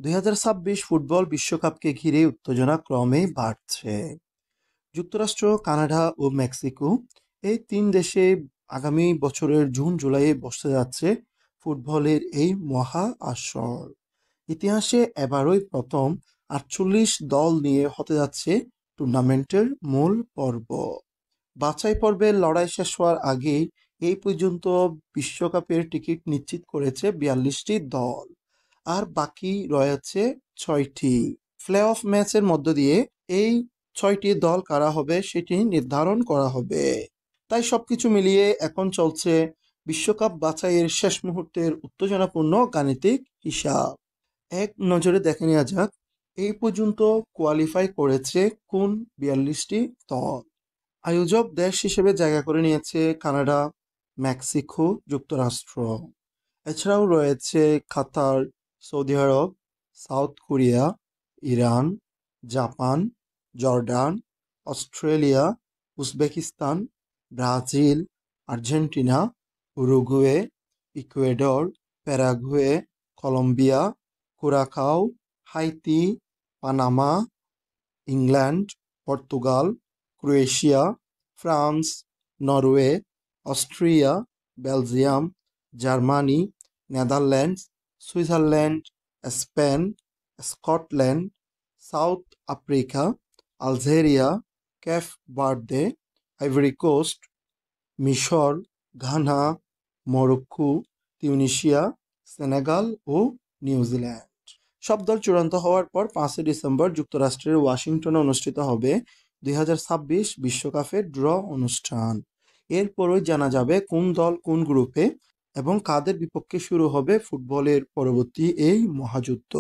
2026 football বিশ্বকাপকে ঘিরে উত্তেজনা ক্রমেই বাড়ছে। যুক্তরাষ্ট্র, কানাডা ও মেক্সিকো এই তিন দেশে আগামী বছরের জুন-জুলাইয়ে বসতে যাচ্ছে ফুটবলের এই মহা আসর। ইতিহাসে এবারই প্রথম 48 দল নিয়ে হতে যাচ্ছে টুর্নামেন্টের মূল পর্ব। বাছাই পর্বের লড়াই শেষ হওয়ার আগেই এই পর্যন্ত বিশ্বকাপের টিকিট নিশ্চিত করেছে 42টি দল, আর বাকি রয়েছে 6টি। প্লে অফ ম্যাচের মধ্য দিয়ে এই 6টি দল কারা হবে সেটি নির্ধারণ করা হবে। তাই সবকিছু মিলিয়ে এখন চলছে বিশ্বকাপ বাছাইয়ের শেষ মুহূর্তের উত্তেজনাপূর্ণ গাণিতিক হিসাব। এক নজরে দেখে নেওয়া যাক এই পর্যন্ত কোয়ালিফাই করেছে কোন 42টি দল। আয়োজক দেশ হিসেবে জায়গা করে নিয়েছে কানাডা, মেক্সিকো, যুক্তরাষ্ট্র। এছাড়াও রয়েছে কাতার, সৌদি আরব, South Korea, Iran, Japan, Jordan, Australia, Uzbekistan, Brazil, Argentina, Uruguay, Ecuador, Paraguay, Colombia, Curacao, Haiti, Panama, England, Portugal, Croatia, France, Norway, Austria, Belgium, Germany, Netherlands, Switzerland, Spain, Scotland, South Africa, Algeria, Cape Verde, Ivory Coast, মিশর, Ghana, Morocco, Tunisia, Senegal ও New Zealand. সব দল চূড়ান্ত হওয়ার পর 5 December যুক্তরাষ্ট্রের ওয়াশিংটনে অনুষ্ঠিত হবে 2026 বিশ্বকাপের ড্র অনুষ্ঠান। এরপরই জানা যাবে কোন দল কোন গ্রুপে এবং কাদের বিপক্ষে শুরু হবে ফুটবলের পরবর্তী এই মহাযুদ্ধ।